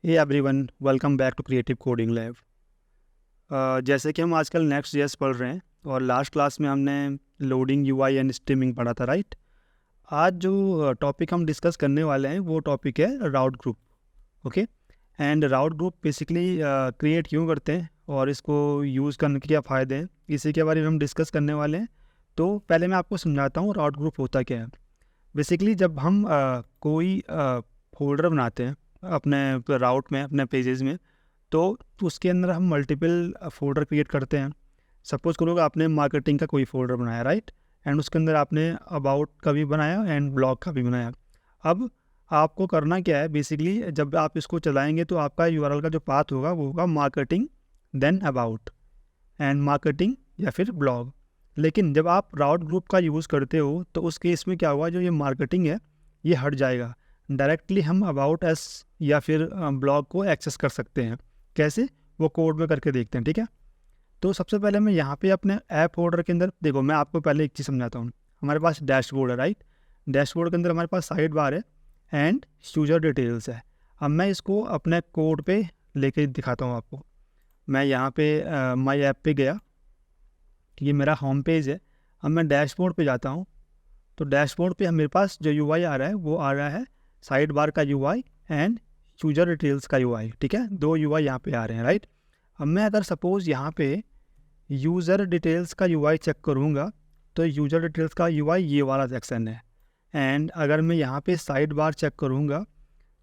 Hey everyone, welcome back to creative coding lab. जैसे कि हम आजकल नेक्स्ट जेएस पढ़ रहे हैं और लास्ट क्लास में हमने लोडिंग यूआई एंड स्ट्रीमिंग पढ़ा था, राइट। आज जो टॉपिक हम डिस्कस करने वाले हैं वो टॉपिक है route group. Okay. And route group basically create क्यों करते हैं और इसको यूज़ करने के क्या फ़ायदे हैं, इसी के बारे में हम डिस्कस करने वाले हैं। तो पहले मैं आपको समझाता हूँ राउट ग्रुप होता क्या है। बेसिकली जब हम कोई फोल्डर बनाते हैं अपने राउट में, अपने पेजेस में, तो उसके अंदर हम मल्टीपल फोल्डर क्रिएट करते हैं। सपोज़ करो कि आपने मार्केटिंग का कोई फोल्डर बनाया, राइट, एंड उसके अंदर आपने अबाउट का भी बनाया एंड ब्लॉग का भी बनाया। अब आपको करना क्या है, बेसिकली जब आप इसको चलाएंगे तो आपका यूआरएल का जो पाथ होगा वो होगा marketing, then about and marketing या फिर ब्लॉग। लेकिन जब आप राउट ग्रुप का यूज़ करते हो तो उस केस में क्या होगा, जो ये मार्केटिंग है ये हट जाएगा। डायरेक्टली हम अबाउट एस या फिर ब्लॉग को एक्सेस कर सकते हैं। कैसे, वो कोड में करके देखते हैं, ठीक है। तो सबसे पहले मैं यहाँ पे अपने ऐप फोल्डर के अंदर देखो, मैं आपको पहले एक चीज़ समझाता हूँ। हमारे पास डैशबोर्ड है, राइट। डैशबोर्ड के अंदर हमारे पास साइड बार है एंड यूजर डिटेल्स है। अब मैं इसको अपने कोड पे लेके दिखाता हूँ आपको। मैं यहाँ पे माई ऐप पे गया, ये मेरा होम पेज है। अब मैं डैशबोर्ड पे जाता हूँ तो डैशबोर्ड पे मेरे पास जो यूआई आ रहा है वो आ रहा है साइड बार का यूआई एंड यूजर डिटेल्स का यूआई, ठीक है। दो यूआई यहाँ पे आ रहे हैं, राइट। अब मैं अगर सपोज़ यहाँ पे यूज़र डिटेल्स का यूआई चेक करूँगा तो यूज़र डिटेल्स का यूआई ये वाला सेक्शन है। एंड अगर मैं यहाँ पे साइड बार चेक करूँगा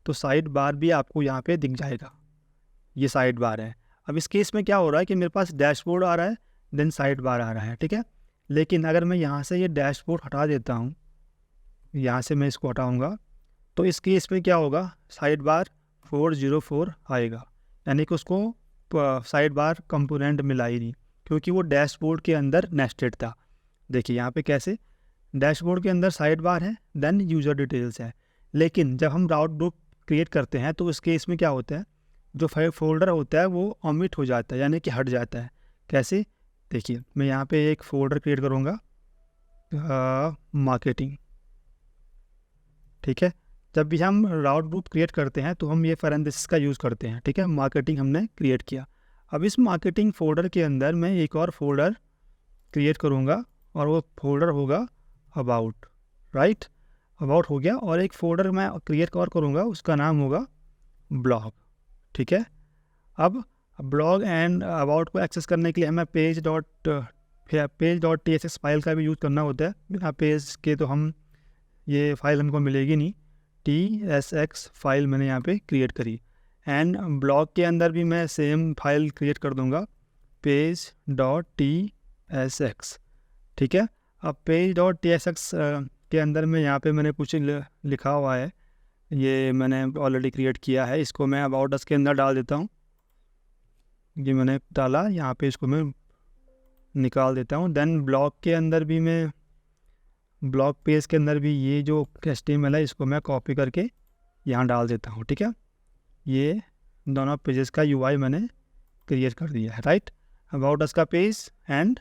तो साइड बार भी आपको यहाँ पे दिख जाएगा, ये साइड बार है। अब इस केस में क्या हो रहा है कि मेरे पास डैशबोर्ड आ रहा है, देन साइड बार आ रहा है, ठीक है। लेकिन अगर मैं यहाँ से ये डैशबोर्ड हटा देता हूँ, यहाँ से मैं इसको हटाऊँगा, तो इस केस में क्या होगा, साइड बार 404 आएगा। यानी कि उसको साइड बार कंपोनेंट मिला ही नहीं, क्योंकि वो डैशबोर्ड के अंदर नेस्टेड था। देखिए यहाँ पे कैसे, डैशबोर्ड के अंदर साइड बार है, देन यूज़र डिटेल्स है। लेकिन जब हम राउट ग्रुप क्रिएट करते हैं तो उस केस में क्या होता है, जो फोल्डर होता है वो ओमिट हो जाता है, यानी कि हट जाता है। कैसे, देखिए मैं यहाँ पे एक फ़ोल्डर क्रिएट करूँगा, मार्केटिंग, ठीक है। जब भी हम राउट ग्रुप क्रिएट करते हैं तो हम ये पैरेंथेसिस का यूज़ करते हैं, ठीक है। मार्केटिंग हमने क्रिएट किया। अब इस मार्केटिंग फोल्डर के अंदर मैं एक और फोल्डर क्रिएट करूँगा और वो फोल्डर होगा अबाउट, राइट। अबाउट हो गया, और एक फ़ोल्डर मैं क्रिएट और करूँगा, उसका नाम होगा ब्लॉग, ठीक है। अब ब्लॉग एंड अबाउट को एक्सेस करने के लिए हमें page dot T S x file का भी यूज़ करना होता है। बिना पेज के तो हम ये फाइल हमको मिलेगी नहीं। टी एस एक्स फाइल मैंने यहाँ पे क्रिएट करी एंड ब्लॉग के अंदर भी मैं सेम फाइल क्रिएट कर दूँगा, page dot T S x, ठीक है। अब page dot T S x के अंदर में यहाँ पे मैंने कुछ लिखा हुआ है, ये मैंने ऑलरेडी क्रिएट किया है। इसको मैं अबाउट अस के अंदर डाल देता हूँ, ये मैंने डाला यहाँ पे, इसको मैं निकाल देता हूँ। देन ब्लॉग के अंदर भी मैं, ब्लॉग पेज के अंदर भी ये जो HTML है इसको मैं कॉपी करके यहाँ डाल देता हूँ, ठीक है। ये दोनों पेजेस का यूआई मैंने क्रिएट कर दिया है, राइट। अबाउट अस का पेज एंड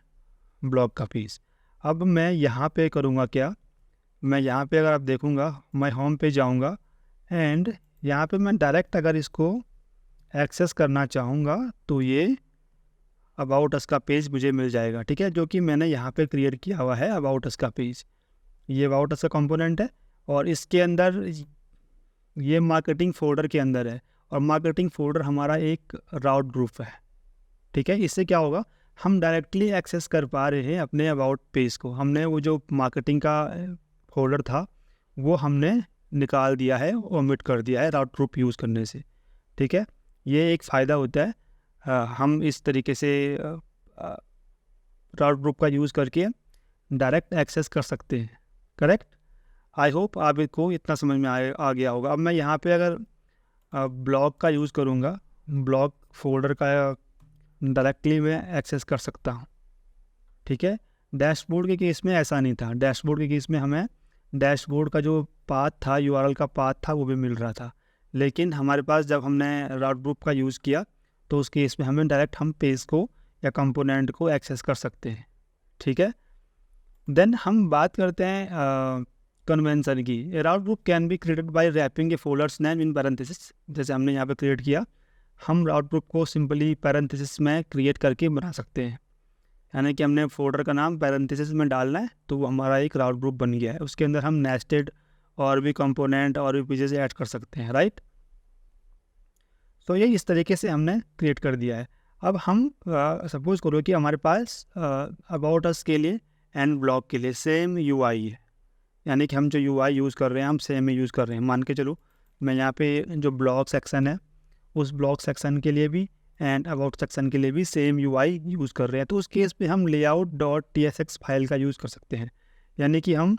ब्लॉग का पेज। अब मैं यहाँ पे करूँगा क्या, मैं यहाँ पे अगर आप देखूँगा, मैं होम पे जाऊँगा एंड यहाँ पे मैं डायरेक्ट अगर इसको एक्सेस करना चाहूँगा तो ये अबाउट अस का पेज मुझे मिल जाएगा, ठीक है, जो कि मैंने यहाँ पे क्रिएट किया हुआ है अबाउट अस का पेज। ये अबाउट अस का कंपोनेंट है और इसके अंदर ये मार्केटिंग फोल्डर के अंदर है, और मार्केटिंग फोल्डर हमारा एक राउट ग्रुप है, ठीक है। इससे क्या होगा, हम डायरेक्टली एक्सेस कर पा रहे हैं अपने अबाउट पेज को। हमने वो जो मार्केटिंग का फोल्डर था वो हमने निकाल दिया है, ओमिट कर दिया है राउट ग्रुप यूज़ करने से, ठीक है। ये एक फ़ायदा होता है, हम इस तरीके से राउट ग्रुप का यूज़ करके डायरेक्ट एक्सेस कर सकते हैं, करेक्ट। आई होप आपको इतना समझ में आ गया होगा। अब मैं यहाँ पे अगर ब्लॉग का यूज़ करूँगा, ब्लॉग फोल्डर का डायरेक्टली मैं एक्सेस कर सकता हूँ, ठीक है। डैशबोर्ड के केस में ऐसा नहीं था। डैशबोर्ड के केस में हमें डैशबोर्ड का जो पाथ था, यूआरएल का पाथ था, वो भी मिल रहा था। लेकिन हमारे पास जब हमने राउट ग्रुप का यूज़ किया तो उस केस में हमें डायरेक्ट हम पेज को या कंपोनेंट को एक्सेस कर सकते हैं, ठीक है। देन हम बात करते हैं कन्वेंशन की। A route group can be created by wrapping a folder's name in parenthesis. जैसे हमने यहाँ पे क्रिएट किया, हम राउट ग्रुप को सिंपली पैरेंथेसिस में क्रिएट करके बना सकते हैं, यानी कि हमने फोल्डर का नाम पैरेंथेसिस में डालना है तो वो हमारा एक राउट ग्रुप बन गया है। उसके अंदर हम नेस्टेड और भी कंपोनेंट और भी पेजेस ऐड कर सकते हैं, राइट। तो ये इस तरीके से हमने क्रिएट कर दिया है। अब हम सपोज करो कि हमारे पास अबाउट अस के लिए एंड ब्लॉग के लिए सेम यूआई है, यानी कि हम जो यूआई यूज़ कर रहे हैं हम सेम ही यूज़ कर रहे हैं। मान के चलो मैं यहाँ पे जो ब्लॉग सेक्शन है उस ब्लॉग सेक्शन के लिए भी एंड अबाउट सेक्शन के लिए भी सेम यूआई यूज़ कर रहे हैं, तो उस केस पे हम layout.tsx फाइल का यूज़ कर सकते हैं। यानी कि हम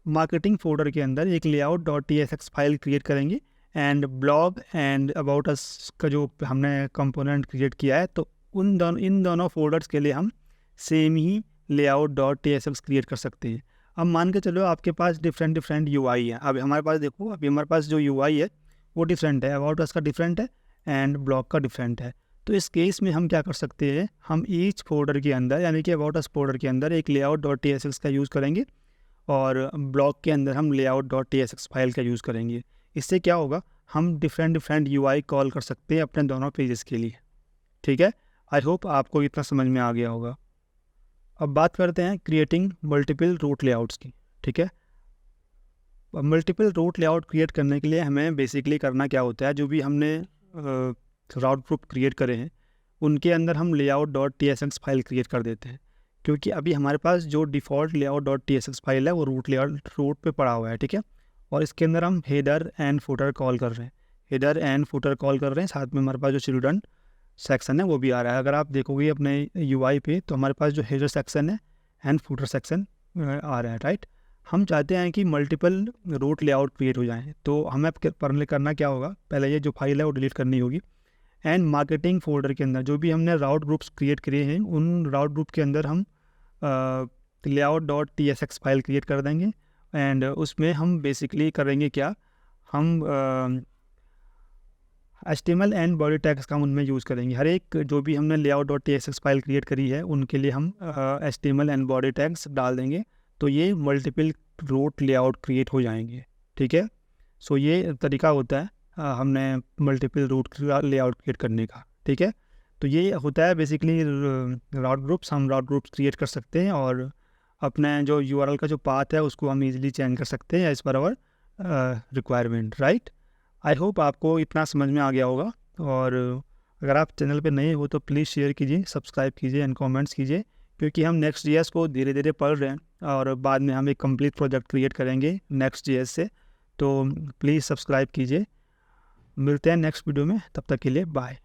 मार्केटिंग फोल्डर के अंदर एक layout.tsx फाइल क्रिएट करेंगे and blog and about us का जो हमने कंपोनेंट क्रिएट किया है तो इन दोनों फोल्डर्स के लिए हम सेम ही layout.tsx क्रिएट कर सकते हैं। अब मान के चलो आपके पास डिफरेंट यूआई है। अब हमारे पास देखो, अभी हमारे पास जो यूआई है वो डिफरेंट है, अबाउट अस का डिफरेंट है एंड ब्लॉग का डिफरेंट है। तो इस केस में हम क्या कर सकते हैं, हम ईच फोल्डर के अंदर यानी कि अबाउट अस फोल्डर के अंदर एक layout.tsx का यूज़ करेंगे और ब्लॉग के अंदर हम layout.tsx फाइल का यूज़ करेंगे। इससे क्या होगा, हम डिफरेंट यूआई कॉल कर सकते हैं अपने दोनों पेजेस के लिए। ठीक है, आई होप आपको इतना समझ में आ गया होगा। अब बात करते हैं क्रिएटिंग मल्टीपल रूट लेआउट्स की। ठीक है, मल्टीपल रूट लेआउट क्रिएट करने के लिए हमें बेसिकली करना क्या होता है, जो भी हमने राउट ग्रुप क्रिएट करे हैं उनके अंदर हम layout.tsx फाइल क्रिएट कर देते हैं, क्योंकि अभी हमारे पास जो डिफ़ॉल्ट layout.tsx फाइल है वो रूट पे पड़ा हुआ है। ठीक है, और इसके अंदर हम हेडर एंड फुटर कॉल कर रहे हैं, हेडर एंड फुटर कॉल कर रहे हैं, साथ में हमारे पास जो चिल्ड्रन सेक्शन है वो भी आ रहा है। अगर आप देखोगे अपने यूआई पे तो हमारे पास जो हेडर सेक्शन है एंड फुटर सेक्शन आ रहा है, राइट। हम चाहते हैं कि मल्टीपल रूट लेआउट क्रिएट हो जाएं, तो हमें पहले करना क्या होगा, पहले ये जो फाइल है वो डिलीट करनी होगी एंड मार्केटिंग फोल्डर के अंदर जो भी हमने राउट ग्रुप्स क्रिएट किए हैं उन राउट ग्रुप के अंदर हम layout.tsx फाइल क्रिएट कर देंगे एंड उसमें हम बेसिकली करेंगे क्या, हम HTML एंड बॉडी टैग्स का हम उनमें यूज़ करेंगे। हर एक जो भी हमने layout.tsx फाइल क्रिएट करी है उनके लिए हम HTML एंड बॉडी टैग्स डाल देंगे, तो ये मल्टीपल रूट लेआउट क्रिएट हो जाएंगे। ठीक है, सो ये तरीका होता है हमने मल्टीपल रूट लेआउट क्रिएट करने का। ठीक है, तो ये होता है बेसिकली राउट ग्रुप्स। हम राउट ग्रुप्स क्रिएट कर सकते हैं और अपने जो यूआरएल का जो पाथ है उसको हम इजीली चेंज कर सकते हैं as per our requirement, right. I hope आपको इतना समझ में आ गया होगा, और अगर आप चैनल पे नए हो तो प्लीज़ शेयर कीजिए, सब्सक्राइब कीजिए एंड कमेंट्स कीजिए, क्योंकि हम Next.js को धीरे धीरे पढ़ रहे हैं और बाद में हम एक कंप्लीट प्रोजेक्ट क्रिएट करेंगे Next.js से। तो प्लीज़ सब्सक्राइब कीजिए। मिलते हैं नेक्स्ट वीडियो में, तब तक के लिए बाय।